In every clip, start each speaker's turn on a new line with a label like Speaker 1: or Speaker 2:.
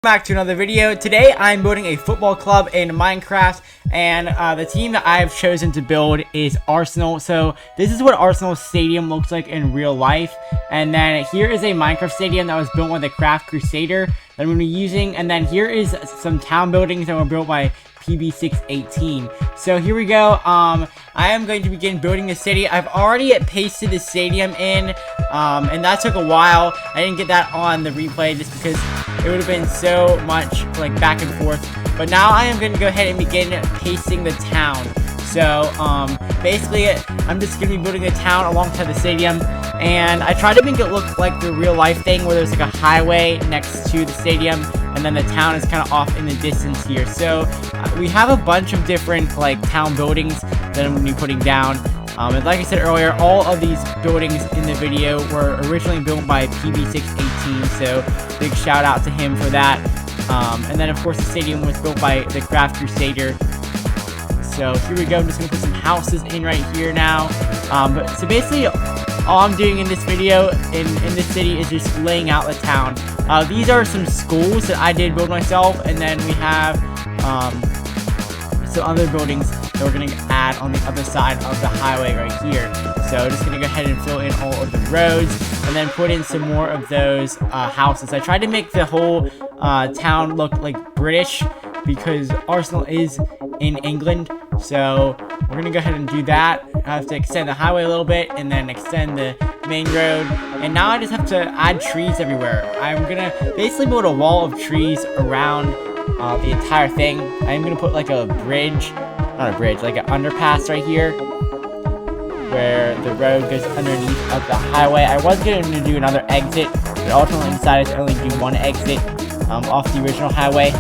Speaker 1: back to another video. Today I'm building a football club in Minecraft, and the team that I have chosen to build is Arsenal. So this is what Arsenal Stadium looks like in real life, and then here is a Minecraft stadium that was built by TheCraftCrusader that I'm going to be using, and then here is some town buildings that were built by PB618. So here we go. I am going to begin building the city. I've already pasted the stadium in, and that took a while. I didn't get that on the replay just because it would have been so much like back and forth. But now I am going to go ahead and begin pasting the town. So basically I'm just going to be building a town alongside the stadium, and I tried to make it look like the real life thing where there's like a highway next to the stadium and then the town is kind of off in the distance here. So we have a bunch of different like town buildings that I'm going to be putting down. And like I said earlier, all of these buildings in the video were originally built by PB618, so big shout out to him for that. And then of course the stadium was built by TheCraftCrusader. So here we go. I'm just going to put some houses in right here now. So basically all I'm doing in this video in this city is just laying out the town. These are some schools that I did build myself, and then we have some other buildings that we're going to add on the other side of the highway right here. So just going to go ahead and fill in all of the roads and then put in some more of those houses. I tried to make the whole town look like British because Arsenal is in England. So we're going to go ahead and do that. I have to extend the highway a little bit and then extend the main road. And now I just have to add trees everywhere. I'm going to basically build a wall of trees around the entire thing. I'm going to put like a bridge, not a bridge, like an underpass right here where the road goes underneath of the highway. I was going to do another exit, but ultimately decided to only do one exit off the original highway.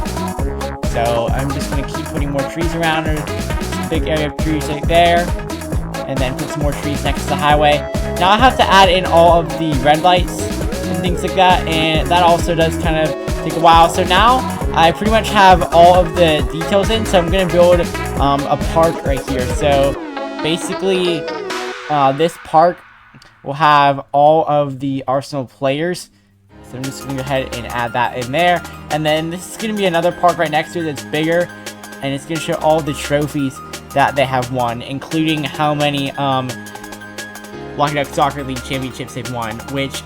Speaker 1: So I'm just going to keep putting more trees around. There's a big area of trees right there. And then put some more trees next to the highway. Now I have to add in all of the red lights and things like that. And that also does kind of take a while. So now I pretty much have all of the details in. So I'm going to build a park right here. So basically this park will have all of the Arsenal players. So I'm just going to go ahead and add that in there. And then this is going to be another park right next to it that's bigger. And it's going to show all the trophies that they have won, including how many Blocky Soccer League championships they've won. Which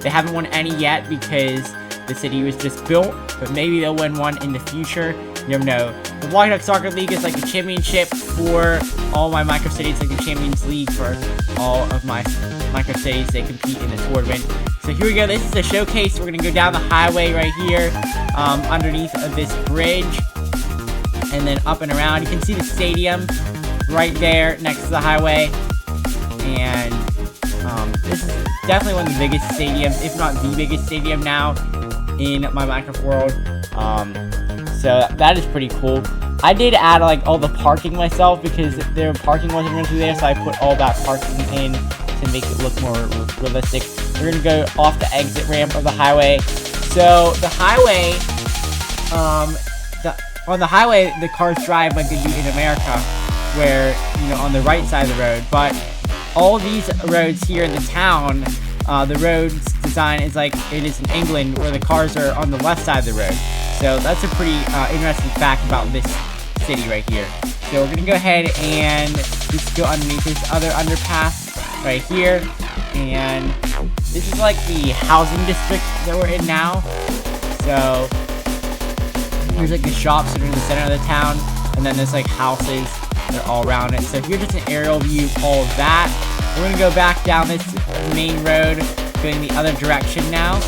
Speaker 1: they haven't won any yet because the city was just built. But maybe they'll win one in the future. You never know. The Blocky Soccer League is like a championship for all my Minecraft cities. Like the Champions League for all of my Minecraft cities. They compete in the tournament. So here we go. This is a showcase. We're going to go down the highway right here underneath of this bridge. And then up and around. You can see the stadium right there next to the highway. And this is definitely one of the biggest stadiums, if not the biggest stadium now in my Minecraft world. So that is pretty cool. I did add like all the parking myself because their parking wasn't going to be there. So I put all that parking in to make it look more realistic. We're going to go off the exit ramp of the highway. So the highway, on the highway, the cars drive like they do in America, where, you know, on the right side of the road. But all these roads here in the town, the road's design is like it is in England, where the cars are on the left side of the road. So that's a pretty interesting fact about this city right here. So we're going to go ahead and just go underneath this other underpass right here. And this is like the housing district that we're in now. So here's like the shops that are in the center of the town, and then there's like houses that are all around it. So here's just an aerial view of all of that. We're gonna go back down this main road, going the other direction now.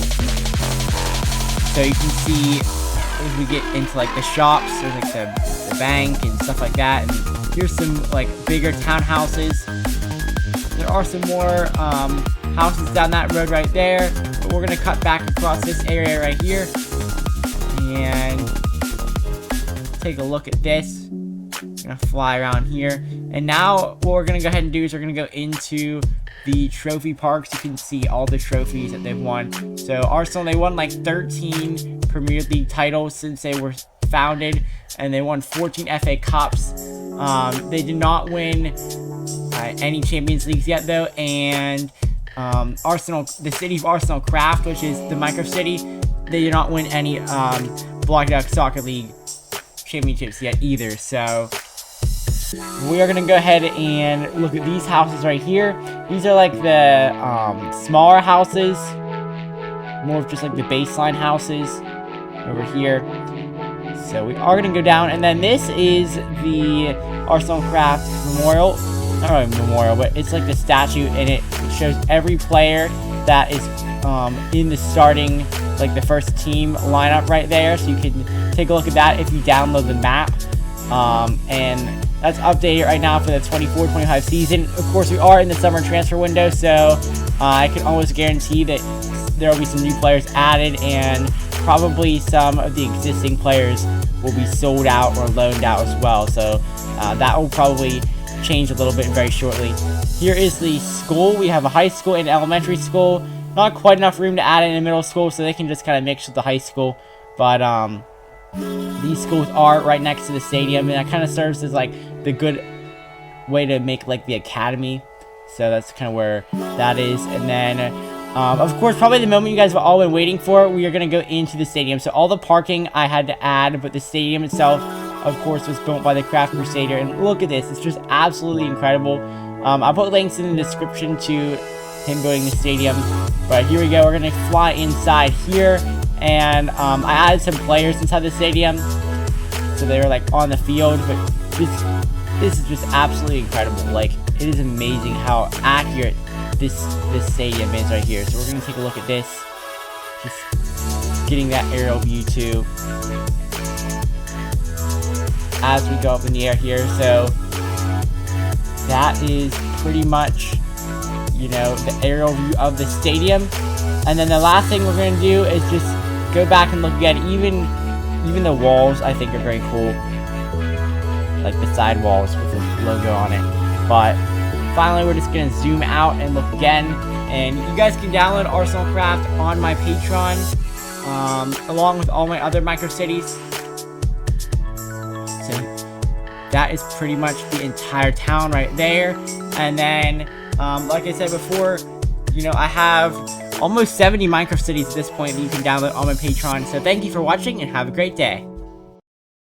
Speaker 1: So you can see as we get into like the shops, there's like the bank and stuff like that. And here's some like bigger townhouses. There are some more houses down that road right there. But we're gonna cut back across this area right here and take a look at this. I'm gonna fly around here, and now what we're gonna go ahead and do is we're gonna go into the trophy parks. You can see all the trophies that they've won. So Arsenal, they won like 13 Premier League titles since they were founded, and they won 14 FA Cups. They did not win any Champions Leagues yet though, and Arsenal, the city of Arsenal Craft, which is the Minecraft city, they did not win any Blocky Soccer League championships yet either. So we are gonna go ahead and look at these houses right here. These are like the smaller houses, more of just like the baseline houses over here. So we are gonna go down, and then this is the Arsenal Craft Memorial. Not really memorial, but it's like the statue, and it shows every player that is in the starting, like the first team lineup right there. So you can take a look at that if you download the map. And that's updated right now for the 24-25 season. Of course, we are in the summer transfer window, so I can always guarantee that there will be some new players added, and probably some of the existing players will be sold out or loaned out as well. So that will probably change a little bit very shortly. Here is the school. We have a high school and elementary school. Not quite enough room to add in a middle school, so they can just kind of mix with the high school. But these schools are right next to the stadium, and that kind of serves as like the good way to make like the academy. So that's kind of where that is. And then of course, probably the moment you guys have all been waiting for, we are going to go into the stadium. So all the parking I had to add, but the stadium itself, of course, was built by the TheCraftCrusader. And look at this, it's just absolutely incredible. I'll put links in the description to him building the stadium. But here we go, we're going to fly inside here. And I added some players inside the stadium, so they were like on the field. But this is just absolutely incredible. Like, it is amazing how accurate this stadium is right here. So we're gonna take a look at this, just getting that aerial view too as we go up in the air here. So that is pretty much, you know, the aerial view of the stadium. And then the last thing we're gonna do is just go back and look at even the walls. I think are very cool, like the side walls with the logo on it. But finally, we're just gonna zoom out and look again. And you guys can download Arsenal Craft on my Patreon, along with all my other micro cities. So that is pretty much the entire town right there. And then, like I said before, you know, I have almost 70 micro cities at this point that you can download on my Patreon. So thank you for watching, and have a great day.